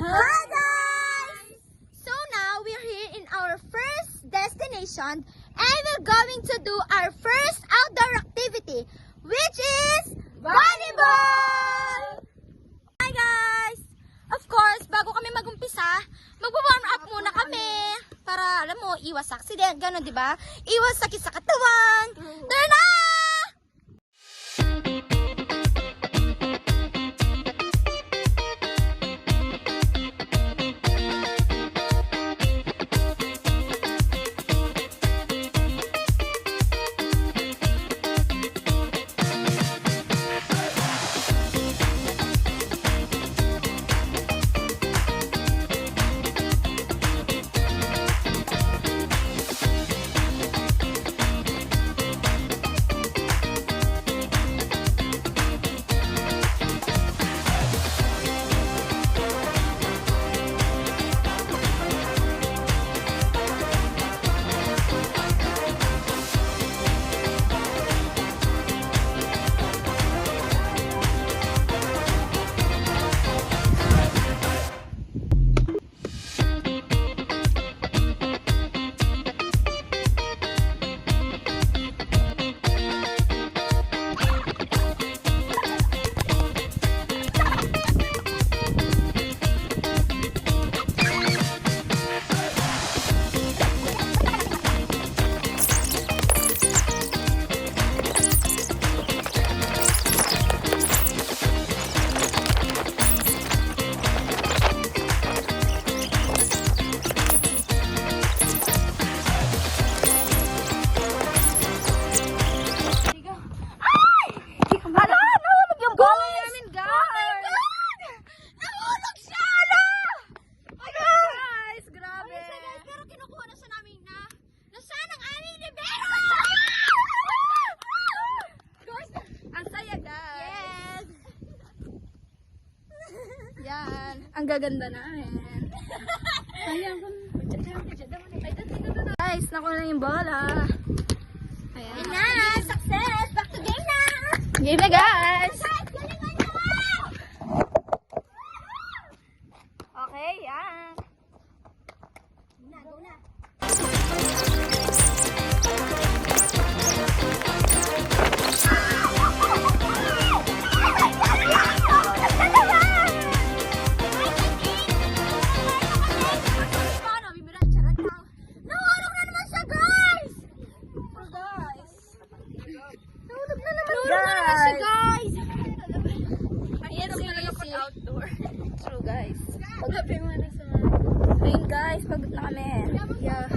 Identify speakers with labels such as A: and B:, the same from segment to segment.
A: Hi guys! So now we're here in our first destination and we're going to do our first outdoor activity, which is volleyball! Hi guys! Of course, bago kami mag-umpisa, mag-warm up muna kami para, alam mo, iwas sa accident, gano'n, di ba? Iwas sakit sa katawan. Tara na! Yan, ang gaganda namin. Guys, nakuha na yung bola. Ayan na, success! Back to game na! Game na guys! Okay, yan. Go na. True guys. Ayun guys, pagod na kami. Yeah.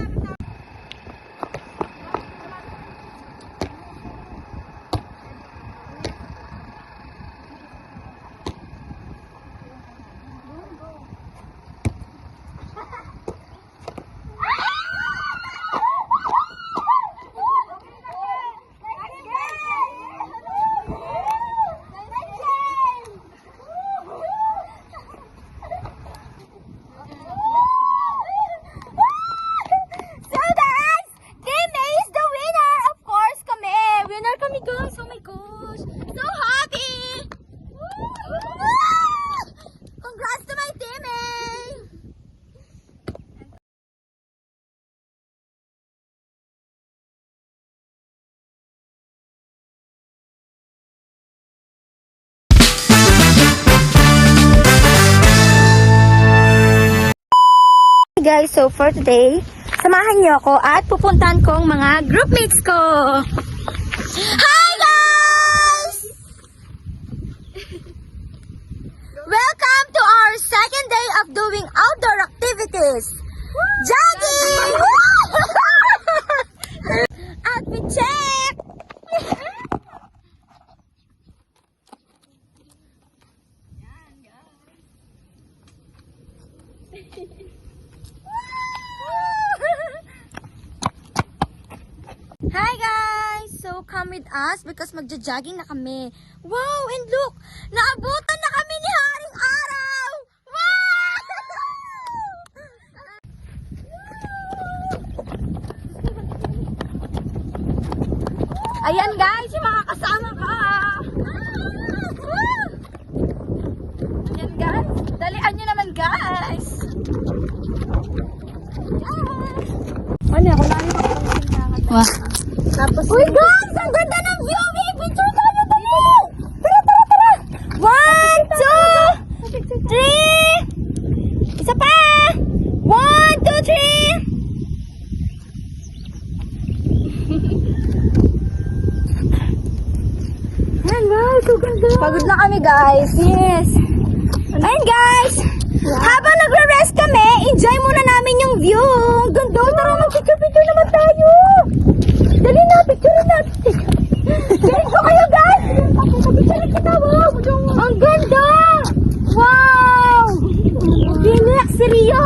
A: Guys, so for today, samahan niyo ako at pupuntahan ko ang mga groupmates ko. Hi guys! Welcome to our second day of doing outdoor activities. Jogging! Outfit check! Hi guys! So come with us because magja-jogging na kami. Wow! And look! Naabutan na kami ni Haring Araw! Wow! Ayan guys! Yung mga kasama ko! Ayan guys. Dalian nyo naman, guys.
B: Ano, ako lang yung kapag
A: Wah.
B: Tapos,
A: Uy, guys! Ang ganda ng view! May picture tayo dali! Tara, tara, tara! 1, 2, 3! Isa pa! 1, 2, 3!
B: yan guys, so ganda.
A: Pagod na kami, guys. Yes. Ayun, guys. Habang nagre-rest kami, enjoy muna namin yung view. Ang ganda. Tara, mag-picture-picture naman tayo. Dali na, picture natin. Galing ko kayo, guys. Picture kita, wow. Ang ganda. Wow. Relax, Rio.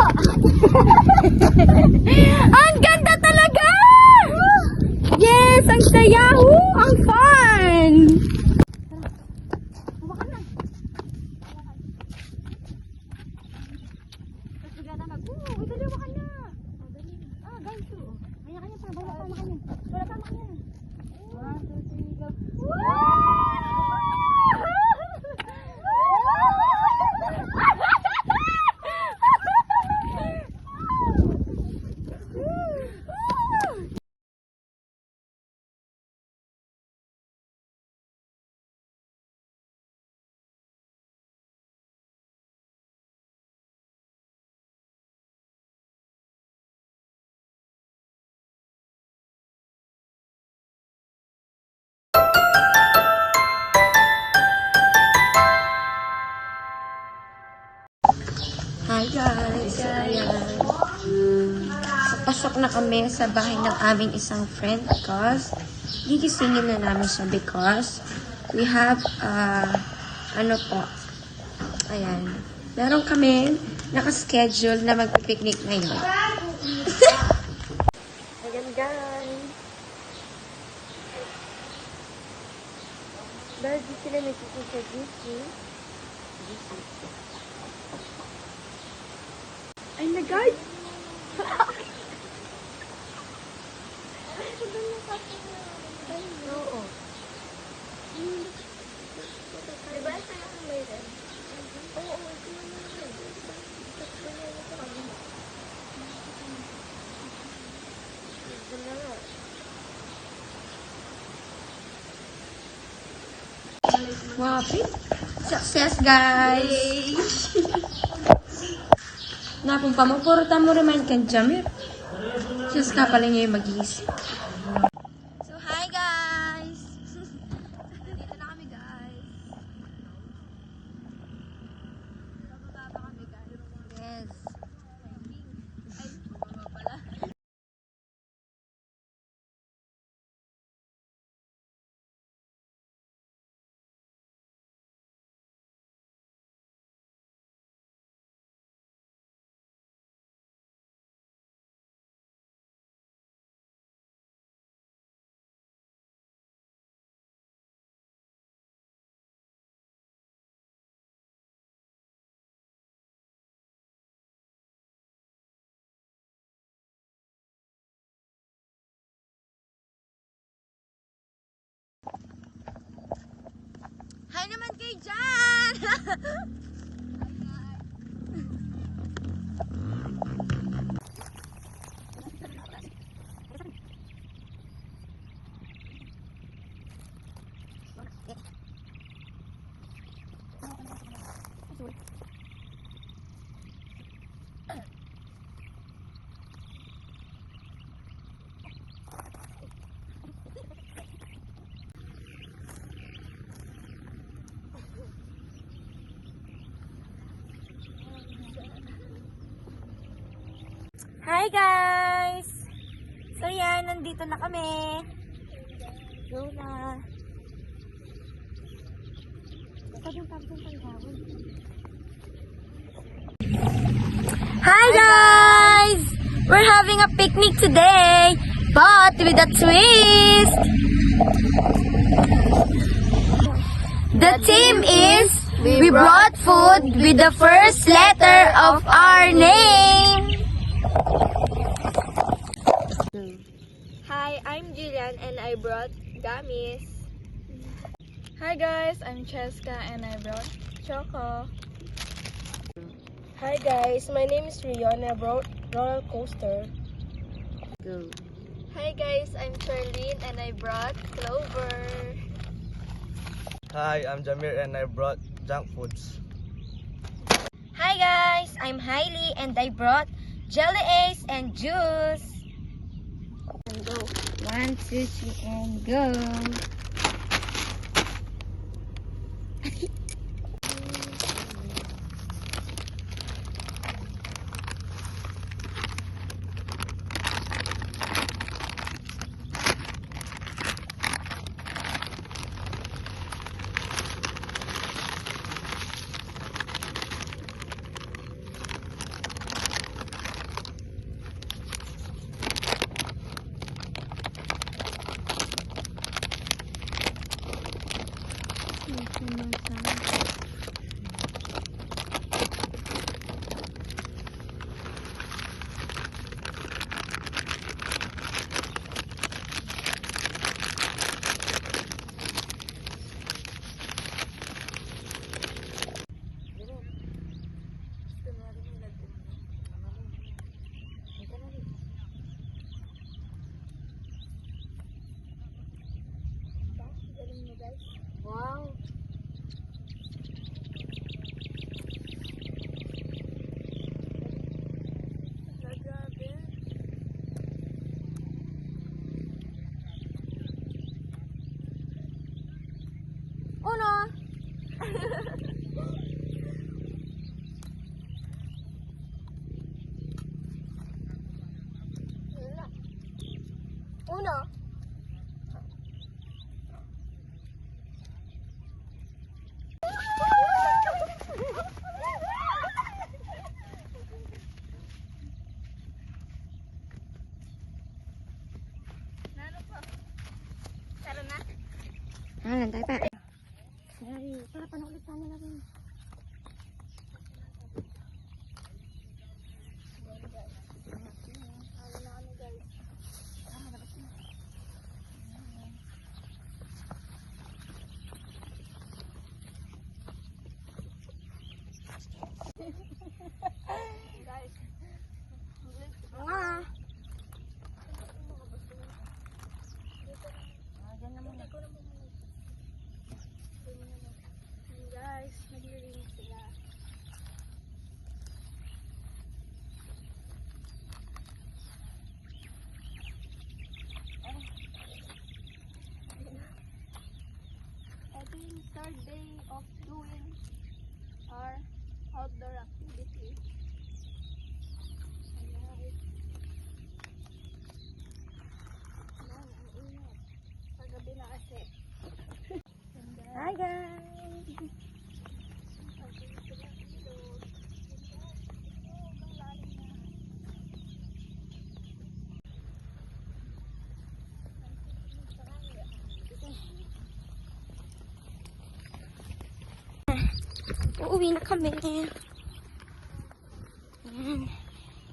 A: Ang ganda talaga. Yes, ang saya. Ang fun.
C: Hi guys! Ayan. Pasok na kami sa bahay ng aming isang friend because gigisingin na namin siya because we have, ano po, ayan. Meron kami nakaschedule na magpipiknik ngayon. Ayan guys! Dahil di sila nagsisin sa GC. Ay na guys! Oo. Diba ito yung mayroon? Oo, ito yung mayroon. Wow, success guys! Napumpa mo, puro tamo remind kan jamir. Just ka pala niya yung mag-iisip.
A: So, hi guys! Dito na kami, guys. Bababa kami, guys. Yes. Ay, bababa pala. Hi naman kay Jan! Hi guys! So yan, nandito na kami. Go na. Hi guys! We're having a picnic today, but with a twist. The theme is we brought food with the first letter of our name.
B: Hi, I'm Jillian and I brought gummies. Hi guys, I'm Cheska and I brought choco. Hi guys, my name is Rio and I brought roller coaster.
C: Go.
B: Hi guys, I'm Charlene and I brought Clover.
D: Hi, I'm Jamir and I brought junk foods.
A: Hi guys, I'm Hailey and I brought Jelly Ace and juice. And go. 1, 2, 3, and go. Wow. Uno. Uno. Tara na.
C: Lantay pa.
A: Sorry, tara panaulit sana natin. Nga. Diyan na muna.
B: Guys, naglilinis sila. Ito yung third day of doing our outdoor activity. Ayan. Ayan, ang ingat. Paggabi na kasi.
A: Hi guys. Uuwi na kami. Ayan.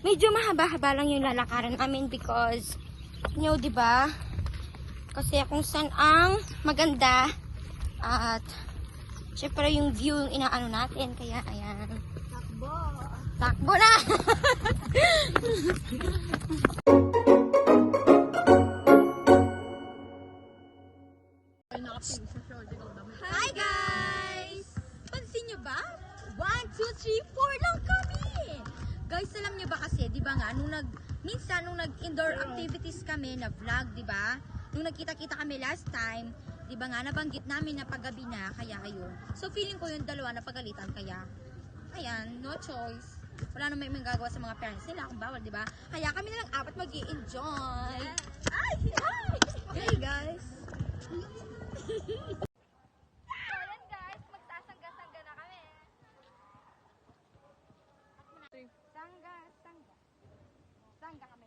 A: Medyo mahaba-haba lang yung lalakaran namin because, you know, diba? Kasi kung saan ang maganda at syempre yung view yung inaano natin. Kaya, ayan.
B: Takbo!
A: Takbo na! Hi guys! Pansin nyo ba? 1, 2, 3, 4 lang kami! Guys, alam nyo ba kasi, di ba nga, minsan nung nag-indoor activities kami na vlog, di ba? Nung nagkita-kita kami last time, di ba nga, nabanggit namin na paggabi na, kaya ayun. So, feeling ko yung dalawa na pagalitan, kaya, ayan, no choice. Wala naman may gagawa sa mga parents nila kung bawal, di ba? Kaya kami na lang apat mag-i-enjoy. Ay! Hey guys!
B: So, ayan guys, magsasangga-sangga na kami. Sangga kami.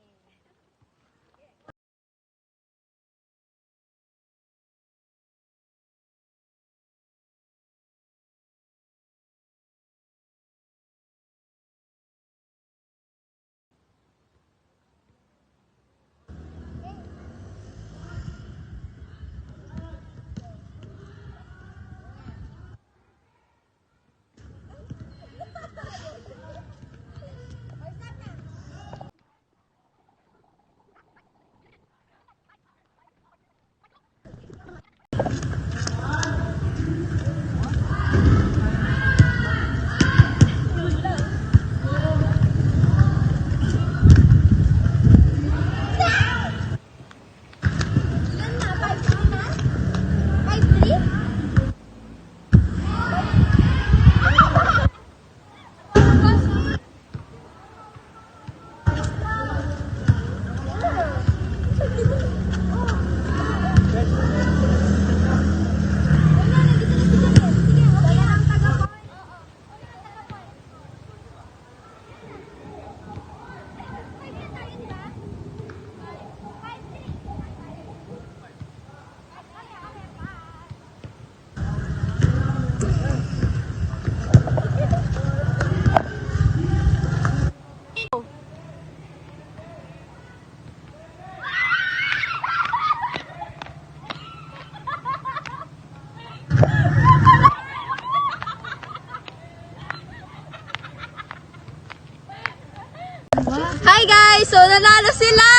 A: Hi guys! So, nanalo sila!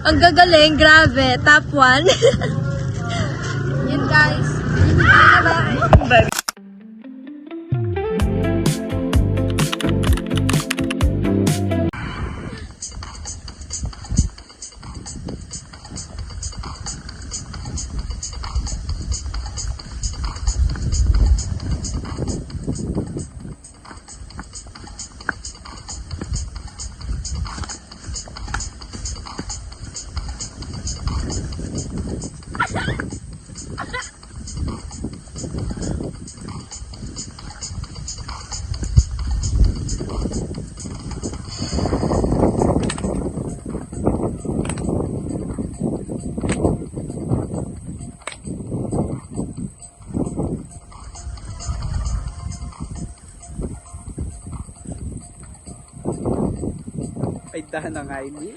A: Ang gagaling, grabe. Top 1. Yan guys. Bye.
D: Ay, dahan na nga ini.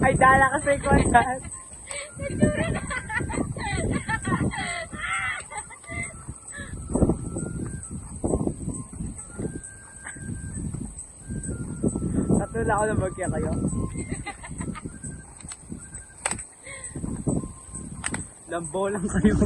D: Ay, dala kasi ko dyan. Tatula ako na bagya kayo. Lambo lang kayo.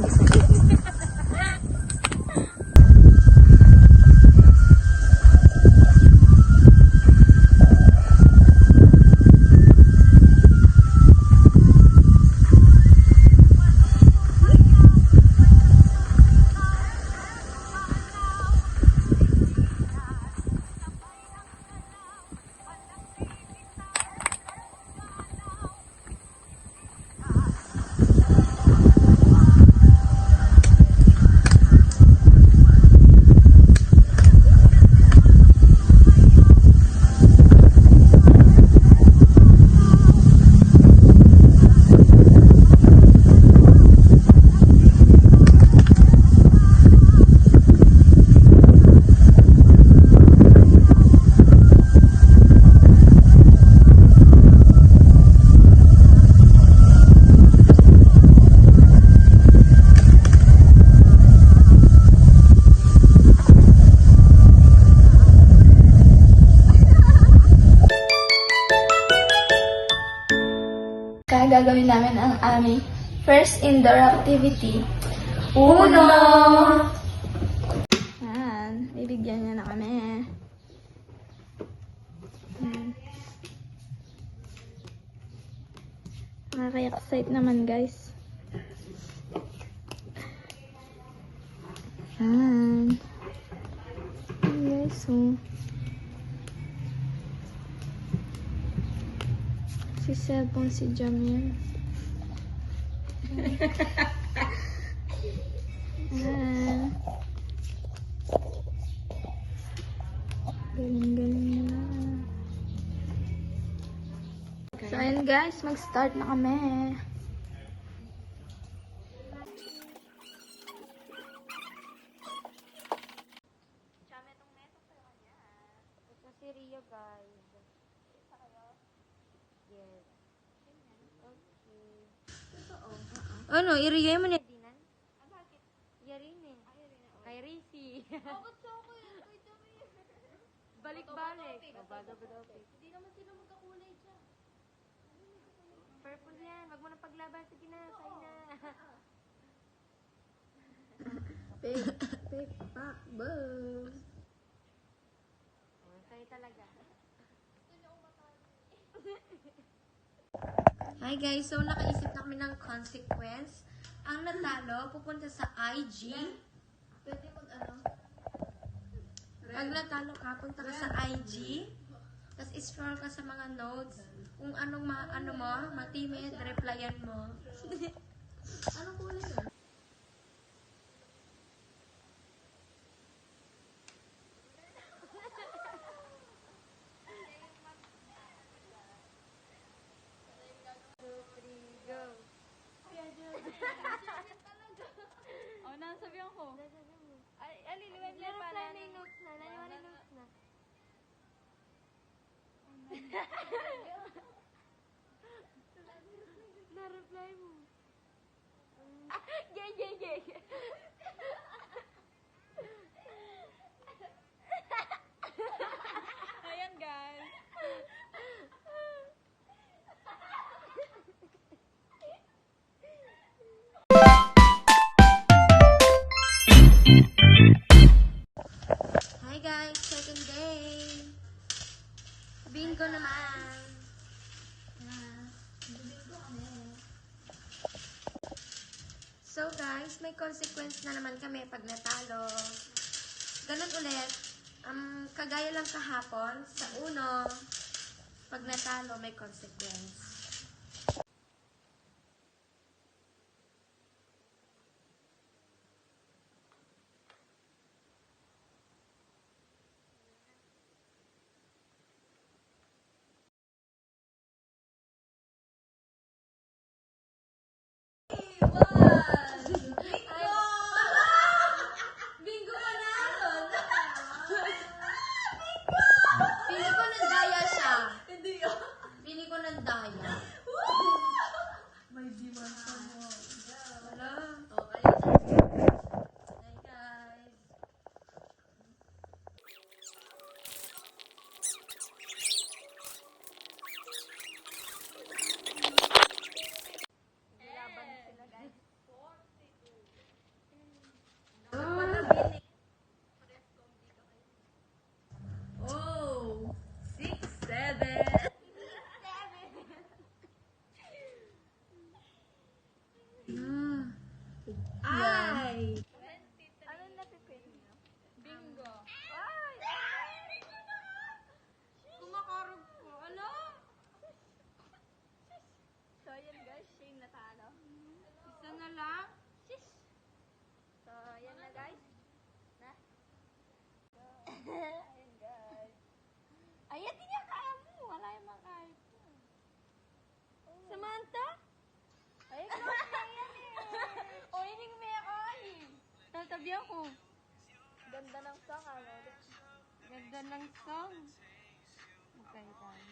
A: na gagawin namin ang aming first indoor activity. Uno! Yan, bibigyan niya na kami. Nakaka-excite naman, guys. Yan. Yan, guys, so. Si cellphone si Jamil. Yan. Galing-galing na. So, ayun guys, mag-start na kami.
C: Ito si Rio, guys. Yes. Okay. Ano, i-Rio mo na dinan? Bakit? Yarin eh. Ay, Risi. Balik-balik. Hindi naman sila magkakulay dyan. Purple yan. Wag mo na paglaban. Sige na, say na.
A: Pick, pack, boom.
C: Say talaga. Hi guys, so nakaisip na kami ng consequence. Ang natalo, pupunta sa IG.
A: Pwede mag-ano?
C: Pag natalo ka, punta ka sa IG. Tapos scroll ka sa mga notes. Kung anong ano mo, matimid, replyan mo.
A: Anong kulay yun?
B: Sabihan ko. Ay, aliliwan niya pa na.
C: notes na. Naliwan notes na. Na-reply mo.
B: Gay. Ayan, guys.
C: Hi guys, second day. Bingo naman. So guys, may consequence na naman kami pag natalo. Ganun ulit. Kagaya lang kahapon, sa uno, pag natalo, may consequence. Bingo ka na! Pili ko ng daya siya. Hindi yun. Pili ko ng daya. May diwan pa mo. Wala. Okay. Hi guys.
B: Oh, 6, 7. Ay! Ano napipin niyo? Bingo. Ay! Kumakarog ko. Ala! So, ayan guys, Shane natalo. Isa na lang. Shish! So, ayan na guys. Na? Ayan guys. Ayan, di niya kaya mo. Wala yung makain. Samantha? Ay, close na yan eh. O, ining may akay. Tatabi ako. Ganda ng song, ano? Ganda ng song. Okay, tayo.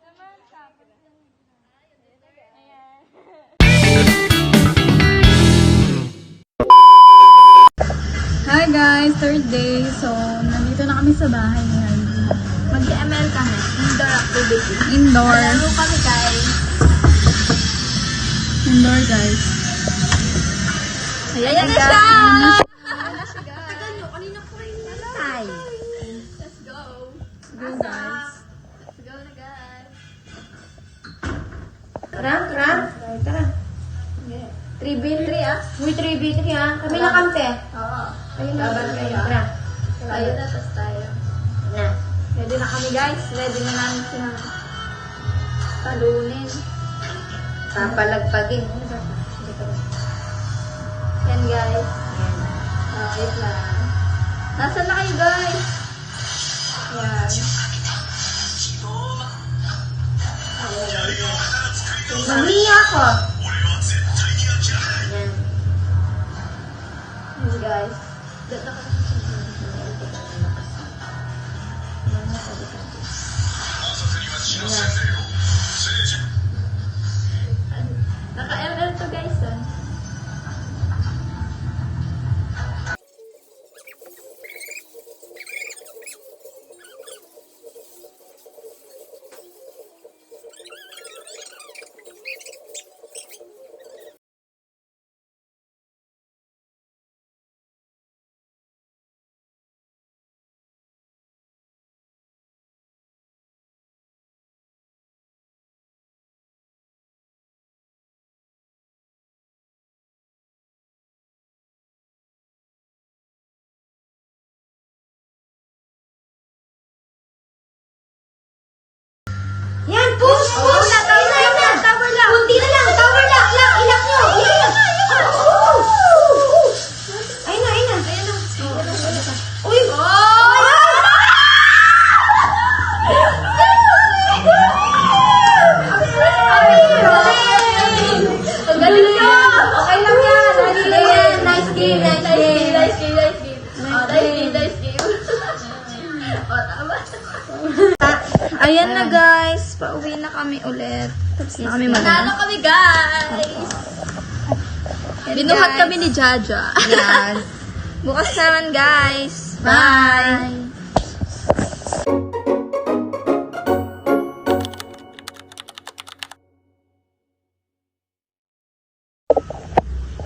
B: Samantha. Ayan.
C: Hi
B: Hi guys, third day. So, nandito na kami sa bahay ngayon.
A: Mag-ML kami. Indoor activity.
B: Indoor.
A: Laro kami guys.
B: Indoor guys.
A: Ayan na siya!
B: Tagal nyo, kanina po rin.
C: Hi.
A: Let's go.
B: Go guys.
A: Let's go na guys.
C: Tara. Tara.
A: 3v3 ah.
C: Uy, 3v3 ha. Kami na kampe.
A: Oo.
C: Ayun na.
A: Laban kayo.
C: Tara.
A: Tayo na, tas tayo.
C: Na.
A: Ready na kami guys. Ready na namin silang talunin.
C: Papalagpagin.
A: Yan guys. Wait lang. Nasaan na kayo guys? Yan.
C: Mahiya ako. Yan.
A: Yan guys. Naka-ML to guys ah.
C: Yan, push! Ina!
A: Tower lang!
C: Kunti na lang! Tower lock! Ilak nyo! Ilak! Ayun na! Ayun na! Uy!
A: Ang galing nyo! Okay lang yan!
C: Nice game! Nice game!
A: Nice game! Nice game! O, tama.
B: Ayan na guys. Pauwi na kami ulit. Tapos na kami
A: Manalo kami guys!
B: Binuhat kami ni Jaja.
C: Yan.
B: Bukas naman guys. Bye!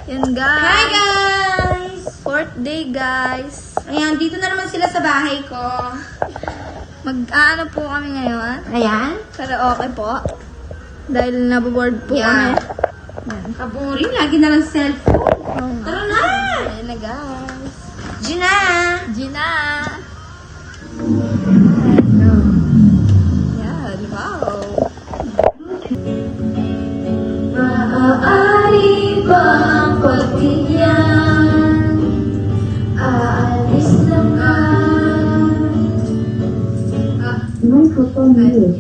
B: Yan guys.
C: Hi guys!
B: Fourth day guys.
C: Ayan, dito na naman sila sa bahay ko.
B: Mag-ano po kami ngayon?
C: Ayan.
B: Karaoke po. Dahil naboboard po
C: Yeah.
B: kami.
C: Kaboring, lagi na lang cellphone. Tara na!
B: Ayan na guys.
C: Gina!
A: Gina!
B: Yan, wow.
C: Maaari bang pagbigyan? Aalis na ka. May photo niyo.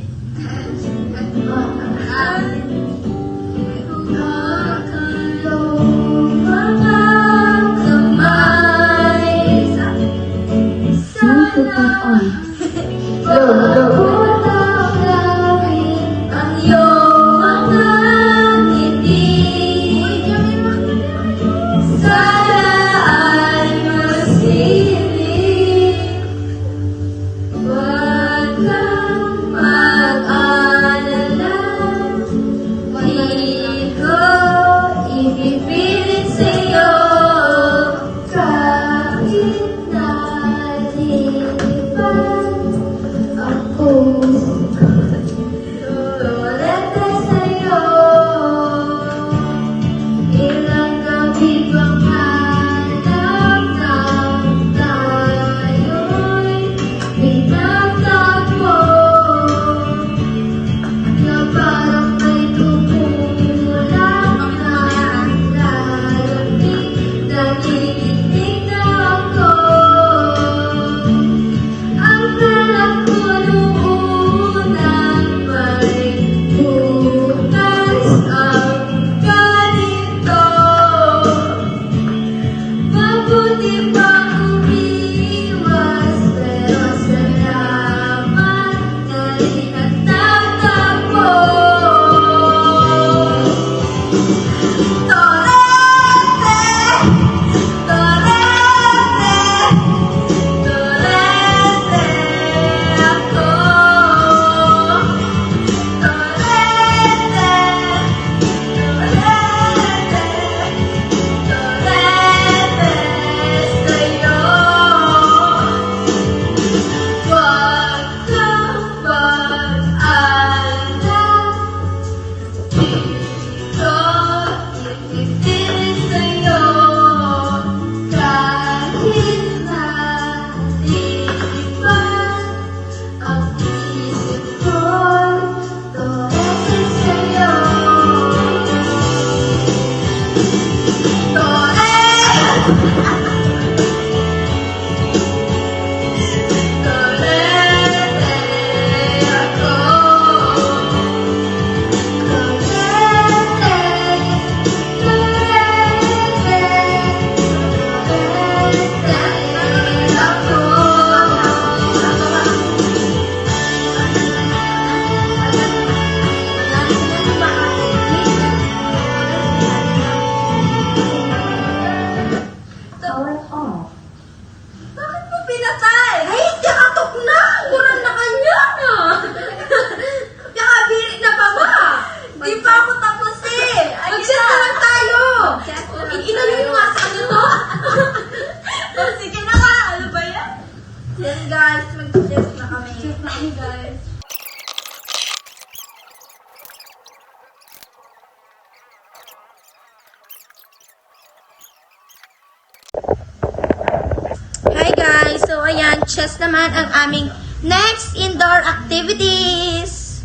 C: ayan, chess naman ang aming next indoor activities.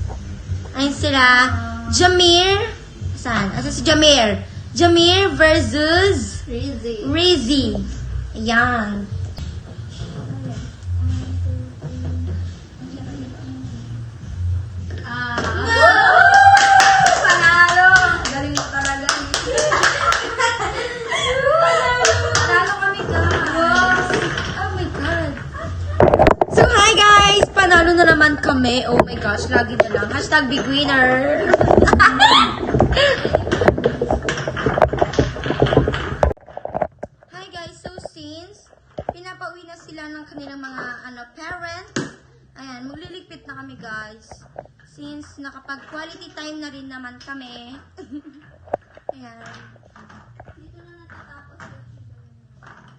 C: Ayun sila. Jamir. Saan? Asa si Jamir? Jamir versus Rizzy. Ayan.
B: Panalo! Galing mo talaga. Panalo kami, guys.
C: Oh my God. So, hi guys! Panalo na naman kami. Oh my gosh, lagi na lang. Hashtag big winner. Hi guys, so since pinapauwi na sila ng kanilang mga parents, ayan, magliligpit na kami guys. Since nakapag quality time na rin naman kami. Ayan. Dito na natatapos yung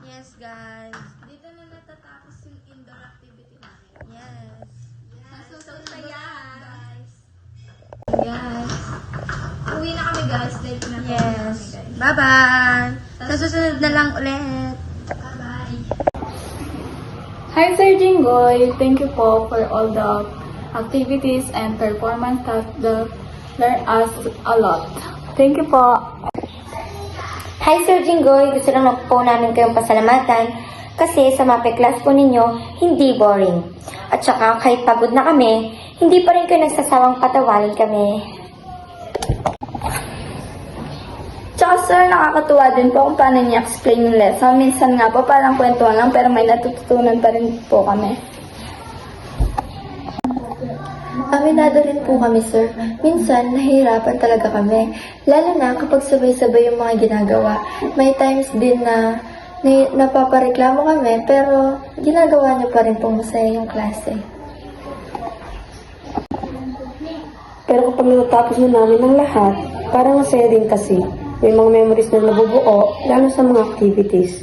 C: yes guys.
B: Dito na natatapos yung indoor activity namin.
C: Yes.
B: So saya, guys.
C: Yes.
B: Uwi na kami, guys. Dahil pinapauwi na
C: Yes.
B: kami, guys.
C: Bye-bye. Sa susunod na lang ulit.
B: Bye-bye.
E: Hi Sir Jinggoy, thank you po for all the activities and performance that learn us a lot. Thank you po.
A: Hi Sir Jinggoy, gusto lang po namin kayong pasalamatan kasi sa MAPE class po ninyo, hindi boring. At saka kahit pagod na kami, hindi pa rin kayo nagsasawang patawanin kami.
E: Tsaka sir, nakakatuwa din po kung paano niya explain yung lesson. Minsan nga po parang kwentuhan lang pero may natututunan pa rin po kami.
A: Aminado rin po kami, sir. Minsan, nahihirapan talaga kami. Lalo na kapag sabay-sabay yung mga ginagawa. May times din na napapareklamo kami, pero ginagawa niyo pa rin pong masaya yung klase.
F: Pero kapag natapos na namin ang lahat, parang masaya din kasi. May mga memories na nabubuo, lalo sa mga activities.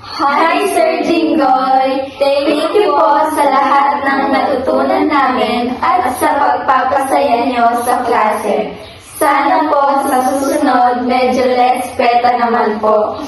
A: Hi, Sir Jinggoy! Thank you po sa lahat ng natutunan namin at sa pagpapasaya niyo sa klase. Sana po sa susunod, medyo less peta naman po.